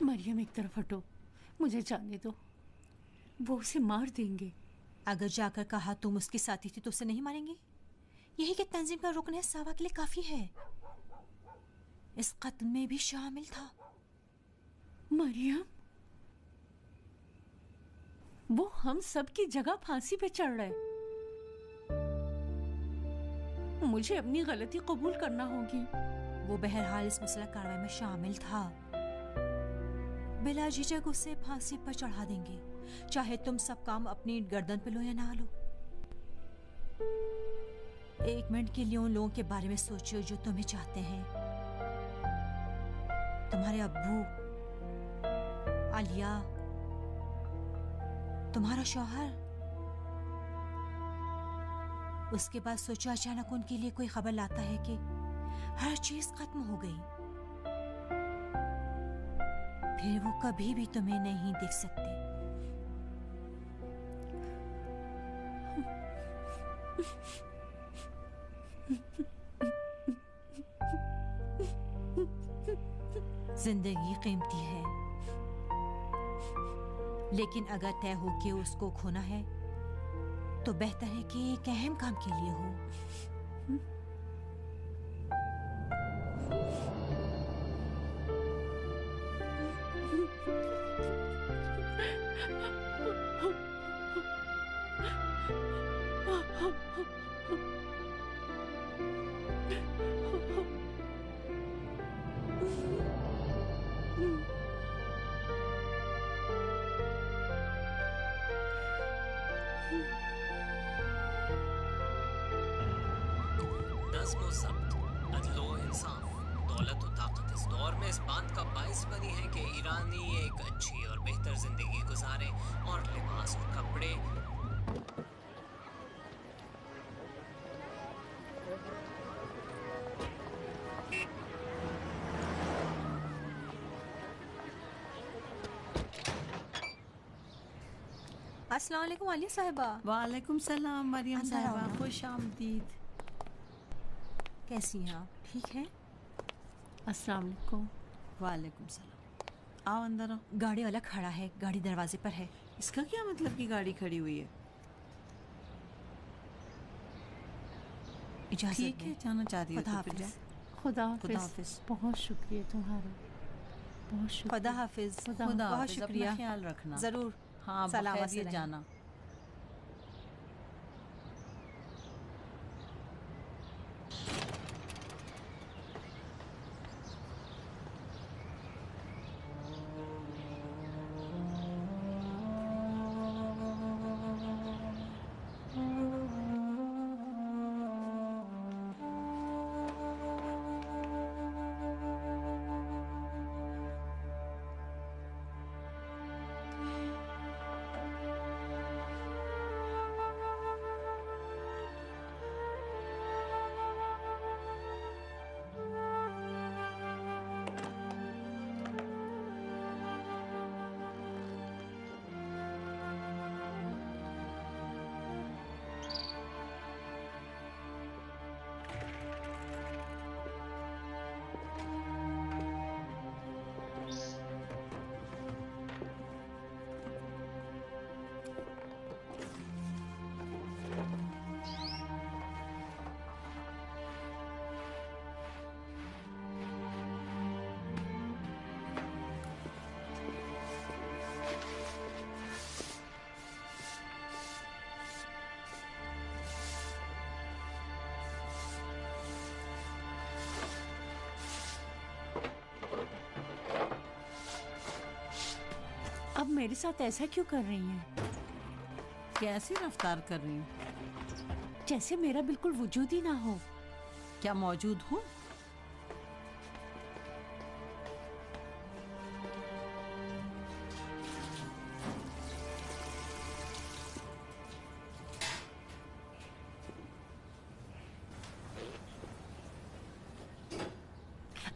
मरियम एक तरफ हटो, मुझे जाने दो। वो उसे मार देंगे। अगर जाकर कहा तुम उसके साथी थी तो उसे नहीं मारेंगे? यही कि तंजीम का रुकन है सावा के लिए काफी है। इस कत्ल में भी शामिल था। मरियम, वो हम सब की जगह फांसी पे चढ़ रहा है। मुझे अपनी गलती कबूल करना होगी। वो बहरहाल इस मुसलह कार्रवाई में शामिल था। बिला झिझक उसे फांसी पर चढ़ा देंगे, चाहे तुम सब काम अपनी गर्दन पे लो या ना लो। एक मिनट के लिए उन लोगों के बारे में सोचो जो तुम्हें चाहते हैं। तुम्हारे अब्बू, आलिया, तुम्हारा शौहर। उसके बाद सोचो अचानक उनके लिए कोई खबर लाता है कि हर चीज खत्म हो गई, फिर वो कभी भी तुम्हें नहीं देख सकते। जिंदगी कीमती है, लेकिन अगर तय हो कि उसको खोना है तो बेहतर है कि एक अहम काम के लिए हो। दौलत और ताकत इस दौर में इस बात का बाइस बनी है कि ईरानी एक अच्छी और बेहतर जिंदगी गुजारे और लिबास और कपड़े अस्सलाम वालेकुम आलिया साहिबा। वालेकुम सलाम मरियम साहिबा, खुश आमदीद। कैसी हैं आप? ठीक हैं? अस्सलाम वालेकुम। वालेकुम सलाम। आओ अंदर आओ। गाड़ी वाला खड़ा है, गाड़ी दरवाजे पर है। इसका क्या मतलब कि गाड़ी खड़ी हुई है? इजाजत ठीक है, जाना चाहती हो तो फिर जा। खुदा खुदा हाफिज। हाफिज। बहुत शुक्रिया तुम्हारा, बहुत शुक्रिया। खुदा हाफिज। खुदा खुदा बहुत हाफिज, शुक्रिया। अपना ख्याल रखना। जरूर। हाँ, सलामत से बखैरियत रहें। जाना। अब मेरे साथ ऐसा क्यों कर रही हैं? कैसी रफ्तार कर रही हूँ? जैसे मेरा बिल्कुल वजूद ही ना हो। क्या मौजूद हूँ?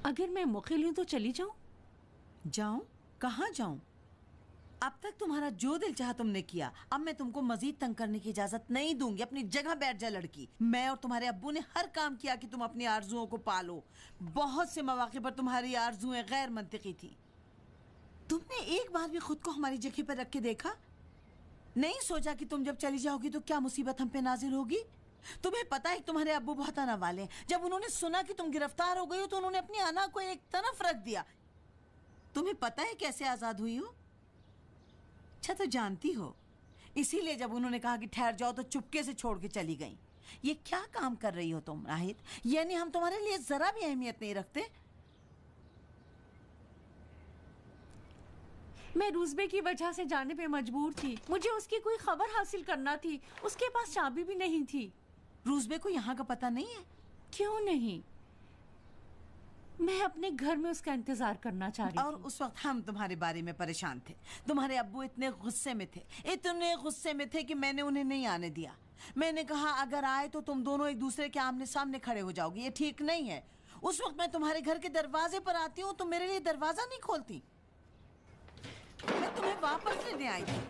अगर मैं मुखिल हूं तो चली जाऊं? जाऊं? कहाँ जाऊं? अब तक तुम्हारा जो दिल चाहा तुमने किया। अब मैं तुमको मजीद तंग करने की इजाजत नहीं दूंगी। अपनी जगह बैठ जा लड़की। मैं और तुम्हारे अब्बू ने हर काम किया कि तुम अपनी आरजुओं को पालो। बहुत से मौके पर तुम्हारी आरजुएं गैर मंतिकी थी। तुमने एक बार भी खुद को हमारी जगह पर रख के देखा? नहीं सोचा कि तुम जब चली जाओगी तो क्या मुसीबत हम पे नाजिल होगी? तुम्हें पता है तुम्हारे अब्बू बहुत आना वाले हैं। जब उन्होंने सुना कि तुम गिरफ्तार हो गई हो तो उन्होंने अपनी आना को एक तरफ रख दिया। तुम्हें पता है कैसे आजाद हुई हो? अच्छा तो जानती हो, इसीलिए जब उन्होंने कहा कि ठहर जाओ तो चुपके से छोड़ के चली गई। ये क्या काम कर रही हो तुम नाहिद? यानी हम तुम्हारे लिए जरा भी अहमियत नहीं रखते? मैं रूजबे की वजह से जाने पे मजबूर थी। मुझे उसकी कोई खबर हासिल करना थी। उसके पास चाबी भी नहीं थी। रूजबे को यहाँ का पता नहीं है? क्यों नहीं? मैं अपने घर में उसका इंतजार करना चाह रही और थी। उस वक्त हम तुम्हारे बारे में परेशान थे। तुम्हारे अब्बू इतने गुस्से में थे, इतने गुस्से में थे कि मैंने उन्हें नहीं आने दिया। मैंने कहा अगर आए तो तुम दोनों एक दूसरे के आमने सामने खड़े हो जाओगी, ये ठीक नहीं है। उस वक्त मैं तुम्हारे घर के दरवाजे पर आती हूँ तो मेरे लिए दरवाजा नहीं खोलती। मैं तुम्हें वापस लेने आई थी।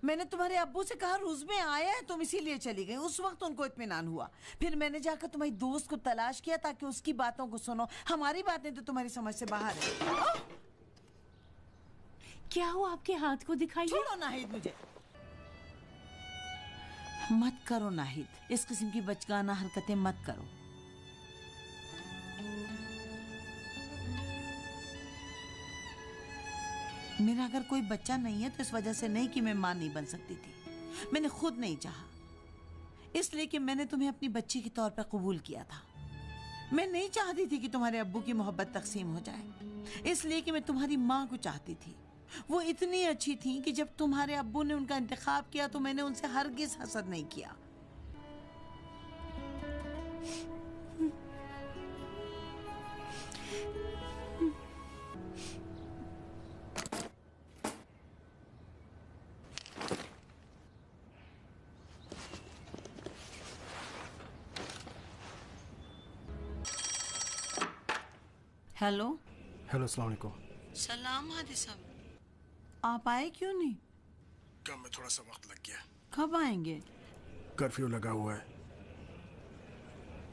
मैंने तुम्हारे अब्बू से कहा रूज़ में आया है, तुम इसीलिए चली गई। उस वक्त उनको इत्मीनान हुआ। फिर मैंने जाकर तुम्हारी दोस्त को तलाश किया ताकि उसकी बातों को सुनो। हमारी बातें तो तुम्हारी समझ से बाहर है। क्या हुआ? आपके हाथ को दिखाइए। छोड़ो नाहिद मुझे। मत करो नाहिद, इस किस्म की बचकाना हरकतें मत करो। मेरा अगर कोई बच्चा नहीं है तो इस वजह से नहीं कि मैं मां नहीं बन सकती थी। मैंने खुद नहीं चाहा, इसलिए कि मैंने तुम्हें अपनी बच्ची के तौर पर कबूल किया था। मैं नहीं चाहती थी कि तुम्हारे अब्बू की मोहब्बत तकसीम हो जाए, इसलिए कि मैं तुम्हारी माँ को चाहती थी। वो इतनी अच्छी थी कि जब तुम्हारे अब्बू ने उनका इंतखाब किया तो मैंने उनसे हरगिज हसद नहीं किया। हेलो। हेलो, अस्सलाम वालेकुम। सलाम हादी साहब, आप आए क्यों नहीं? काम में थोड़ा सा वक्त लग गया। कब आएंगे? कर्फ्यू लगा हुआ है,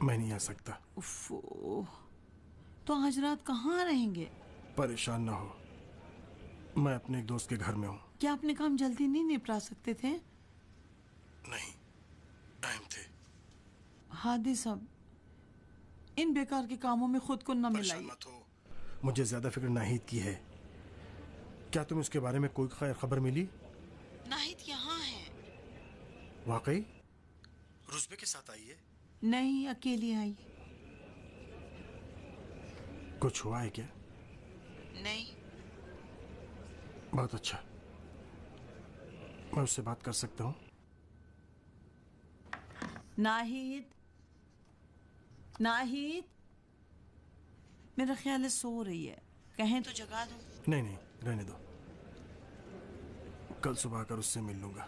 मैं नहीं आ सकता। उफ़ो, तो आज रात कहाँ रहेंगे? परेशान ना हो, मैं अपने एक दोस्त के घर में हूँ। क्या अपने काम जल्दी नहीं निपटा सकते थे? नहीं, टाइम थे। हादी साहब, इन बेकार के कामों में खुद को न परेशान मिलाइए। मत हो, मुझे ज्यादा फिक्र नाहिद की है। क्या तुम्हें उसके बारे में कोई खैर खबर मिली? नाहिद यहाँ है। वाकई रुज़बे के साथ आई है? नहीं, अकेली आई। कुछ हुआ है क्या? नहीं। बहुत अच्छा, मैं उससे बात कर सकता हूँ? नाहिद, नाहिद, मेरा ख्याल है सो रही है, कहें तो जगा दूं? नहीं नहीं, रहने दो, कल सुबह आकर उससे मिल लूंगा।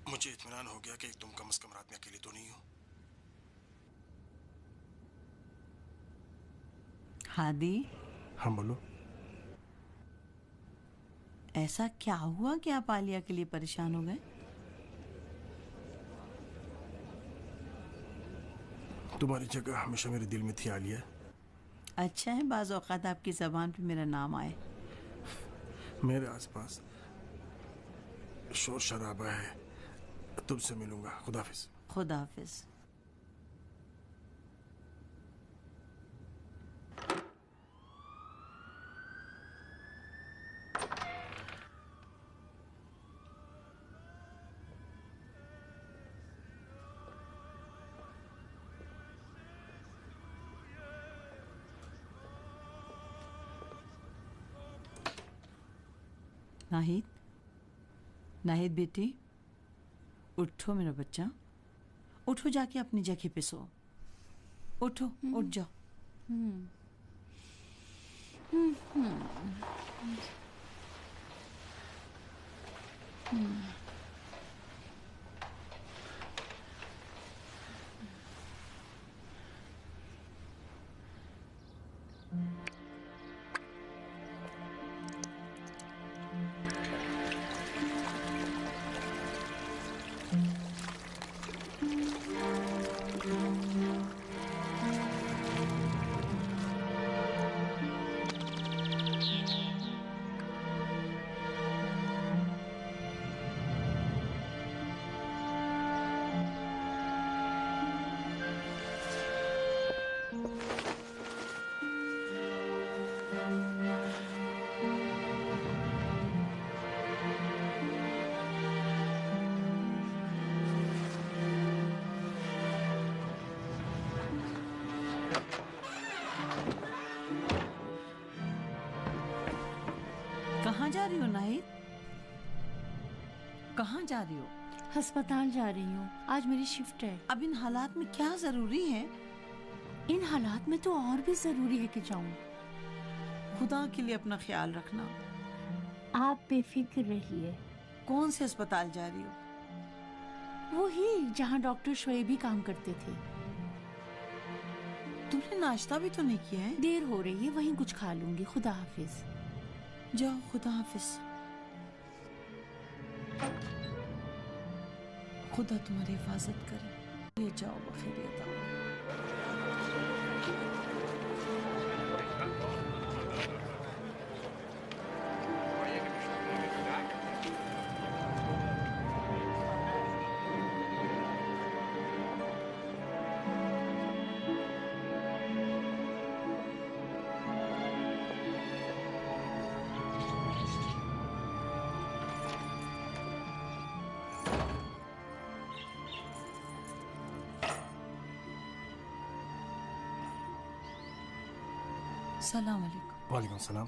मुझे इत्मीनान हो गया कि तुम कम से कम रात में अकेली तो नहीं हो। हादी, हाँ बोलो। ऐसा क्या हुआ कि आप आलिया के लिए परेशान हो गए? तुम्हारी जगह हमेशा मेरे दिल में थी आलिया। अच्छा है, बाज़ औक़ात आपकी ज़बान पे मेरा नाम आए। मेरे आसपास शोर शराबा है। तुमसे मिलूंगा। खुदा हाफिज। खुदा हाफिज। नाहिद, नाहिद बेटी, उठो मेरा बच्चा, उठो, जाके अपनी जगह पे सो। उठो, उठ जाओ। जा रही हो नाहिद? कहाँ जा रही हो? अस्पताल जा रही हूँ, आज मेरी शिफ्ट है। अब इन हालात में क्या जरूरी है? इन हालात में तो और भी जरूरी है कि जाऊँ। खुदा के लिए अपना ख्याल रखना। आप बेफिक्र रहिए। कौन से अस्पताल जा रही हो? वो ही जहाँ डॉक्टर शोएबी काम करते थे। तुमने नाश्ता भी तो नहीं किया है? देर हो रही है, वहीं कुछ खा लूंगी। खुदा हाफिज। जाओ, खुदा हाफिज। खुदा तुम्हारी हिफाजत करे। ले जाओ बखैरियत आओ। सलाम अलैकुम। वालेकुम सलाम।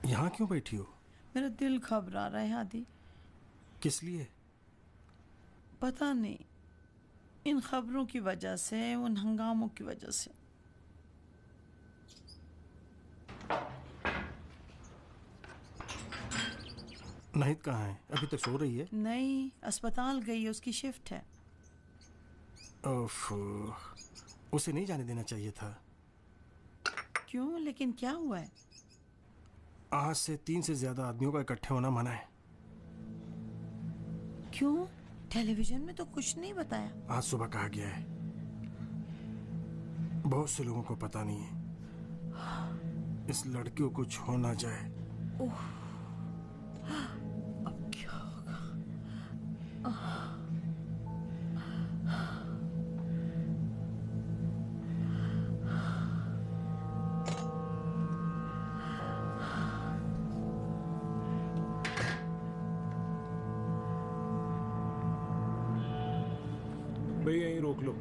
यहाँ क्यों बैठी हो? मेरा दिल घबरा रहा है हादी। किस लिए? पता नहीं, इन खबरों की वजह से, उन हंगामों की वजह से। नाहिद कहाँ है? अभी तक सो रही है? नहीं, अस्पताल गई है, उसकी शिफ्ट है। उफ, उसे नहीं जाने देना चाहिए था। क्यों? लेकिन क्या हुआ है? आज से 3 से ज्यादा आदमियों का इकट्ठे होना मना है। क्यों? टेलीविजन में तो कुछ नहीं बताया। आज सुबह कहा गया है। बहुत से लोगों को पता नहीं है। इस लड़की को कुछ हो ना जाए। अब क्या होगा? भाई यहीं रोक लो।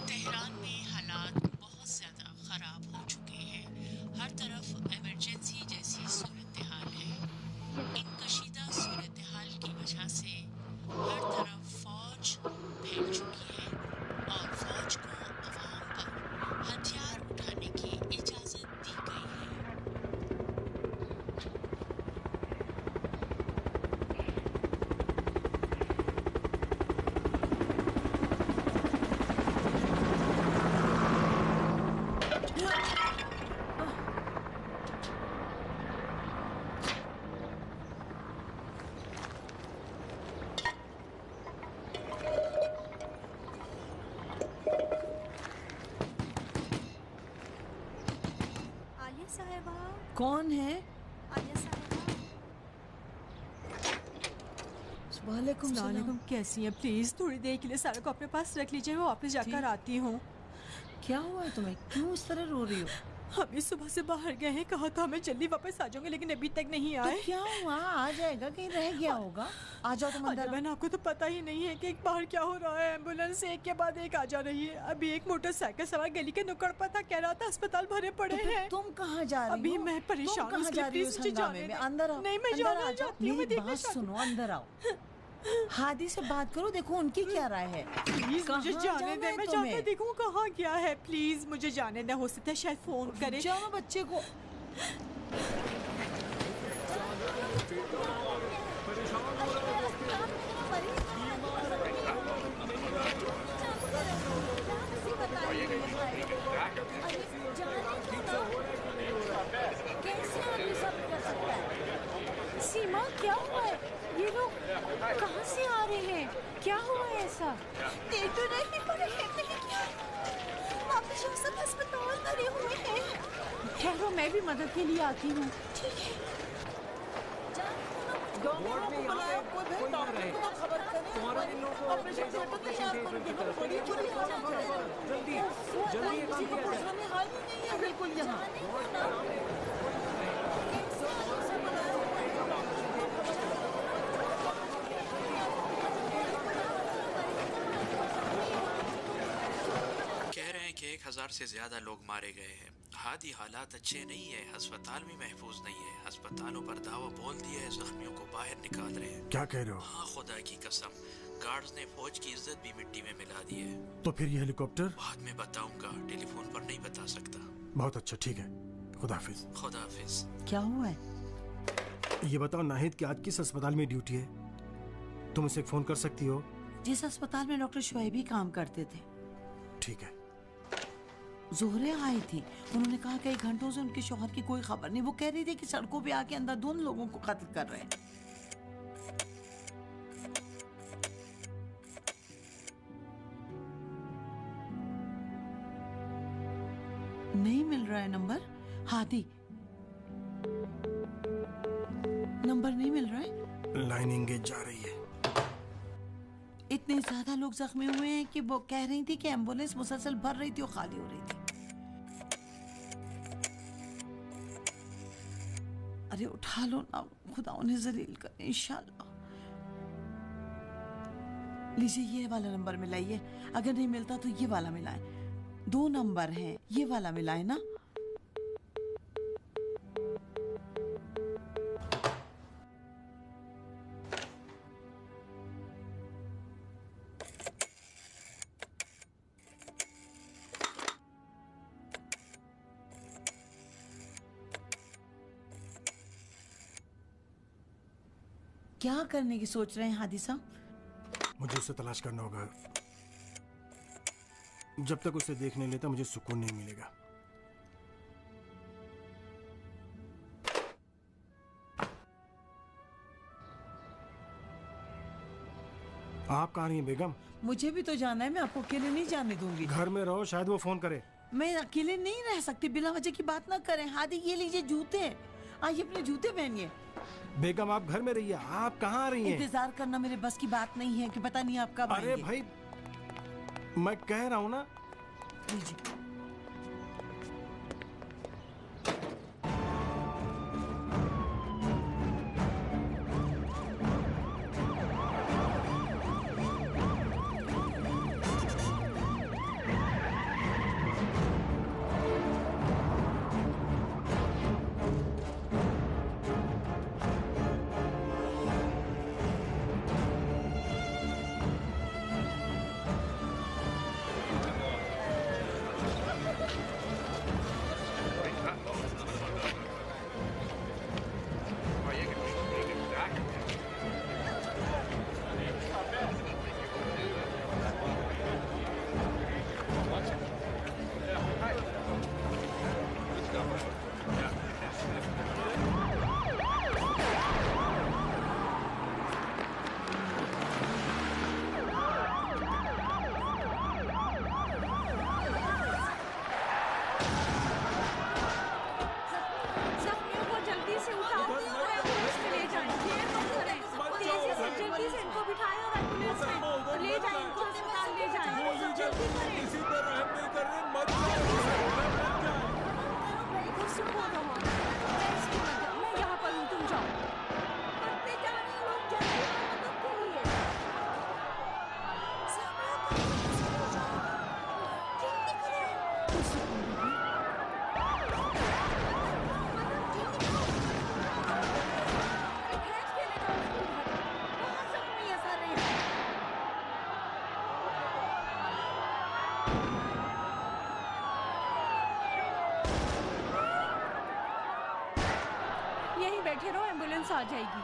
तेहरान में हालात बहुत ज़्यादा ख़राब हो चुके हैं। हर तरफ इमरजेंसी जैसी सूरत हाल है। इन कशीदा सूरत हाल की वजह से हर तरफ फौज फैल चुकी है और फौज को अवाम पर हथियार उठाने की इजाज़त दी गई है। आलिया साहिबा, कौन है? आलिया साहिबा। वालेकुम सलाम। सलाम, कैसी हैं? प्लीज थोड़ी देर के लिए सारा को अपने पास रख लीजिए, मैं वापस जाकर आती हूँ। क्या हुआ है तुम्हें? क्यों इस तरह रो रही हो? अभी सुबह से बाहर गए हैं, कहा था हमें जल्दी वापस आ जाऊंगे, लेकिन अभी तक नहीं आए। तो क्या हुआ? आ जाएगा, कहीं रह गया होगा। आ जाओ तुम अंदर। बहन, आपको तो पता ही नहीं है कि बाहर क्या हो रहा है। एम्बुलेंस एक के बाद एक आ जा रही है। अभी एक मोटरसाइकिल सवार गली के नुक्कड़ पर था, कह रहा था अस्पताल भरे पड़े तो फिर हैं। तुम कहाँ जा रही हो? अभी मैं परेशान हूँ, कहाँ इसलिए जा रही हो? प्लीज मुझे हंगामे जाने में दो। अंदर आओ। नहीं, मैं अंदर जाना आ जाओ। चाहती हूँ, मैं मेरी देखना बात चाहती हूँ। सुनो, अंदर आओ। हादी से बात करो, देखो उनकी क्या राय है। प्लीज कहाँ मुझे जाने जाना दे, है मैं तुम्हें? जाकर देखूं कहाँ क्या है। प्लीज मुझे जाने दे, हो सकता है शायद फोन करे। जाओ बच्चे को। सीमा, क्या हुआ है? ये लोग कहाँ से आ रहे हैं? क्या हुआ ऐसा? देख तो नहीं पड़े हैं, नहीं क्या? वापस जाओ, सब अस्पताल भरे हुए हैं। ठहरो, मैं भी मदद के लिए आती हूँ। ठीक है। डॉक्टर को बुलाओ, कोई डॉक्टर को तो खबर करें। ऑपरेशन थिएटर तैयार करो, देखो बड़ी बुरी हालत है। जल्दी किसी को पूछने हाल ही नहीं है बिल्कुल यहाँ। कह रहे हैं कि 1000 से ज्यादा लोग मारे गए हैं। हादी हालात अच्छे नहीं है, अस्पताल भी महफूज नहीं है। अस्पतालों पर दावा बोल दिया है, जख्मियों को बाहर निकाल रहे हैं। क्या कह रहे हो? हाँ, खुदा की कसम, गार्ड्स ने फौज की इज्जत भी मिट्टी में मिला दी है। तो फिर ये हेलीकॉप्टर? बाद में बताऊंगा, टेलीफोन पर नहीं बता सकता। बहुत अच्छा, ठीक है, खुदा हाफिज। खुदा हाफिज। क्या हुआ है? ये बताओ नाहिद कि आज किस अस्पताल में ड्यूटी है? तुम उसे फोन कर सकती हो? जिस अस्पताल में डॉक्टर शुएब भी काम करते थे। ठीक है। जोहरे आई थी, उन्होंने कहा कई घंटों से उनके शौहर की कोई खबर नहीं। वो कह रही थी कि सड़कों पे आके अंधाधुंध लोगों को कत्ल कर रहे हैं। नहीं मिल रहा है नंबर। हादी, नंबर नहीं मिल रहा है। लाइन एंगेज जा रही है। इतने ज्यादा लोग जख्मी हुए हैं कि वो कह रही थी कि एम्बुलेंस मुसलसल भर रही थी और खाली हो रही थी। अरे उठा लो ना, खुदा उन्हें जलील करे इंशाल्लाह। लीजिए, ये वाला नंबर मिलाइए। अगर नहीं मिलता तो ये वाला मिलाएं। 2 नंबर हैं, ये वाला मिलाएं ना। क्या करने की सोच रहे हैं हादी साहब? मुझे उसे तलाश करना होगा। जब तक उसे देख नहीं लेता मुझे सुकून नहीं मिलेगा। आप कहाँ रही हैं बेगम? मुझे भी तो जाना है, मैं आपको अकेले नहीं जाने दूंगी। घर में रहो, शायद वो फोन करे। मैं अकेले नहीं रह सकती, बिना वजह की बात ना करें। हादी, ये लीजिए जूते, आइए अपने जूते पहनिए। बेगम आप घर में रहिए, आप कहाँ आ रही हैं? इंतजार करना मेरे बस की बात नहीं है कि पता नहीं आप कब अरे आएंगे। भाई, मैं कह रहा हूँ ना। लीजिए। बैठे रहो, एम्बुलेंस आ जाएगी।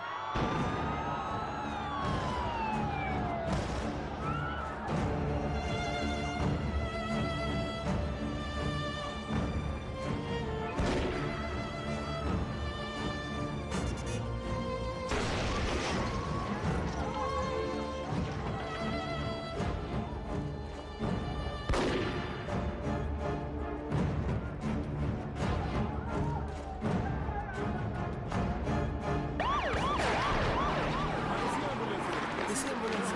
इसे एम्बुलेंस से।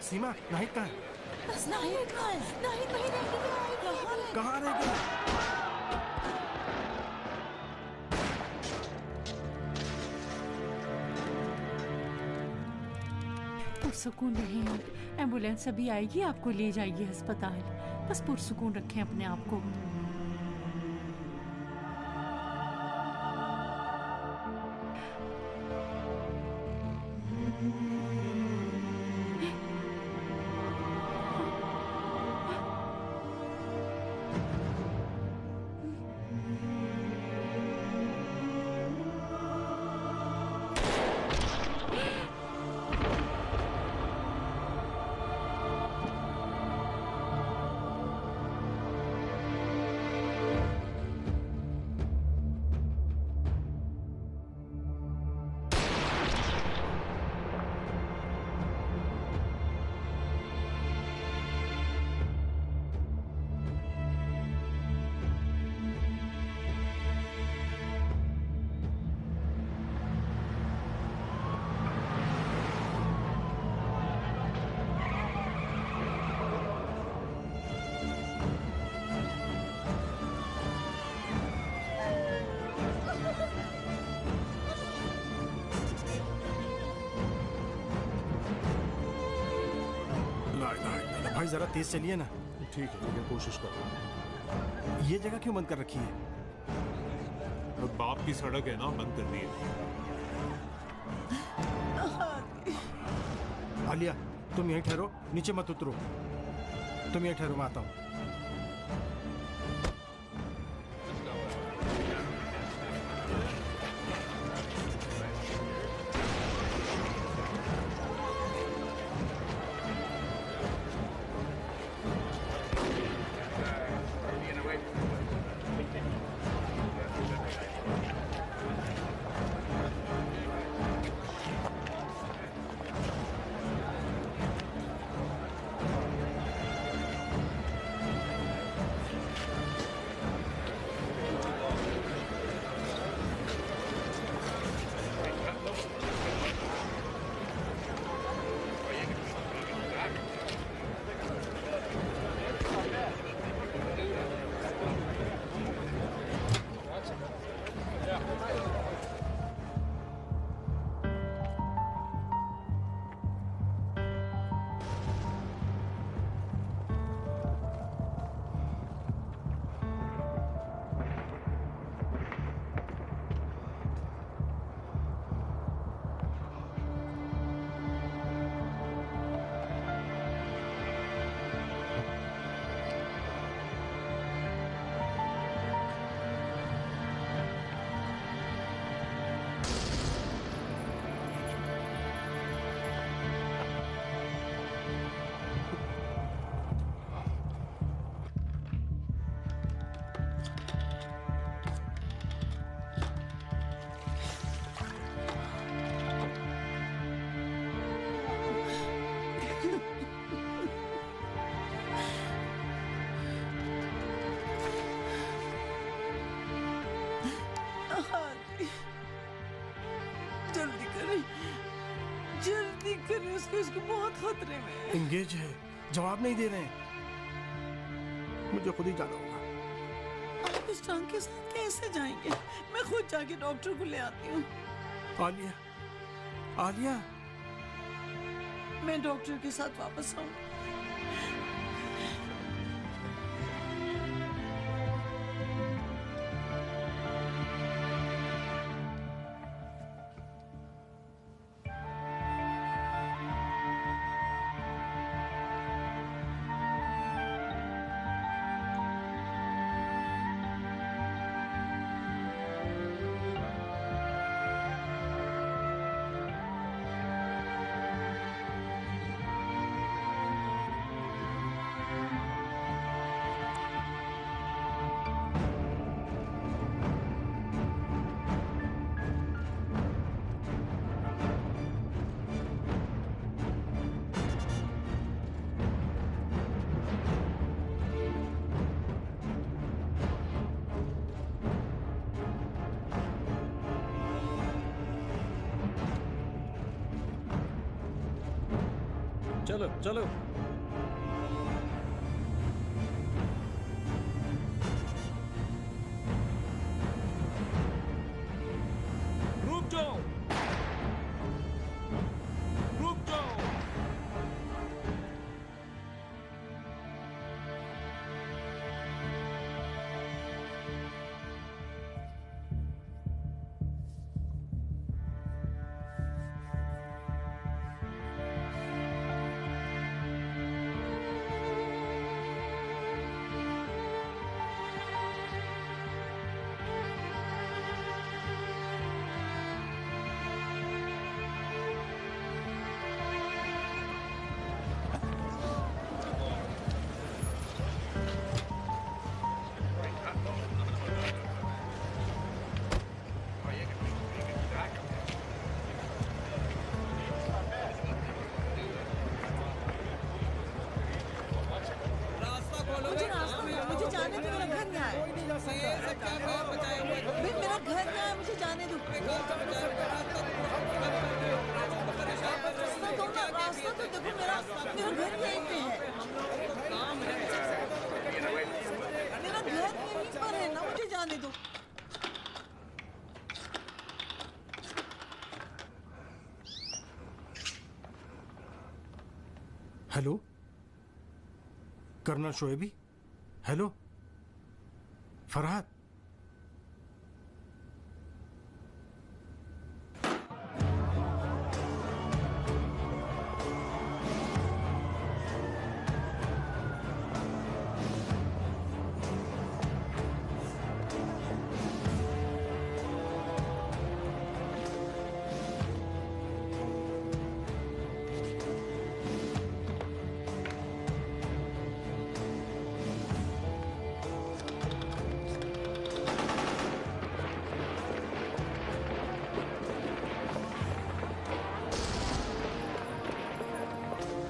सीमा, नाहिद कहाँ है? नाहिद कहाँ है? नाहिद वहीं रह गया। कहाँ रह गया? पुरसुकून रहिए आप। एम्बुलेंस अभी आएगी, आपको ले जाएगी अस्पताल। बस पुरसुकून रखें अपने आप को। भाई जरा तेज चलिए ना। ठीक है, कोशिश करो। ये जगह क्यों बंद कर रखी है? बाप की सड़क है ना, बंद कर दी है। आलिया, तुम यहीं ठहरो, नीचे मत उतरो। तुम यहीं ठहरो, मैं आता हूँ। जल्दी करें, उसको बहुत खतरे में है। इंगेज है, जवाब नहीं दे रहे हैं। मुझे खुद ही जाना होगा। आप इस टांग के साथ कैसे जाएंगे? मैं खुद जाके डॉक्टर को ले आती हूँ। आलिया, आलिया, मैं डॉक्टर के साथ वापस आऊँ। चलो चलो। रुक जाओ, रुक जाओ। मुझे रास्ता दो, मुझे जाने दो, मेरा घर यहाँ है। भाई मेरा घर यहाँ है, मुझे जाने दो। रास्ता दो ना, रास्ता तो देखो, मेरा घर यहीं पे है। मेरा घर यहीं पर है ना, मुझे जाने दो। Hello, colonel Shoaibi. Hello, Farhad.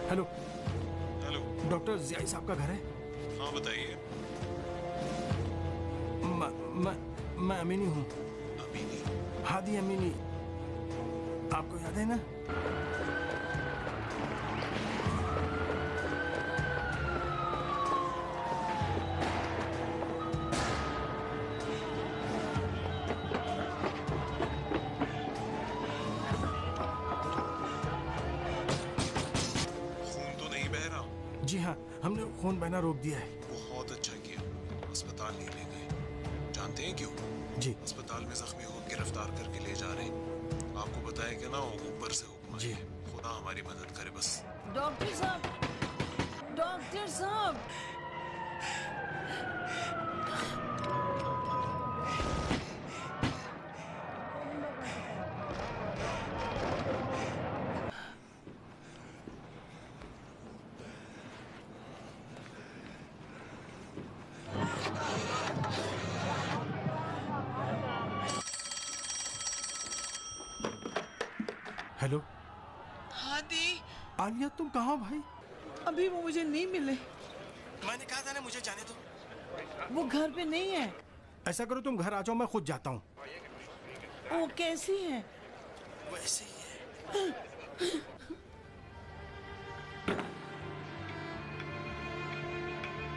Hello hello, doctor Ziyai साहब का घर है? हाँ बताइए। मैं अमीनी हूँ। अमीनी? हादी अमीनी, आपको याद है ना? खून तो नहीं बह रहा? जी हाँ, हमने खून बहना रोक दिया है। बहुत अच्छा किया। अस्पताल नहीं ले गए। जानते हैं क्यों? जी अस्पताल में जख्मी को गिरफ्तार करके ले जा रहे हैं। आपको बताया कि ना, ऊपर से हुक्म जी। है। खुदा हमारी मदद करे बस। डॉक्टर साहब, डॉक्टर साहब। हेलो हादी, आलिया, तुम कहाँ भाई? अभी वो मुझे नहीं मिले। मैंने कहा था ना मुझे जाने दो। वो घर पे नहीं है। ऐसा करो, तुम घर आ जाओ, मैं खुद जाता हूँ। वो कैसी है? वैसे ही है।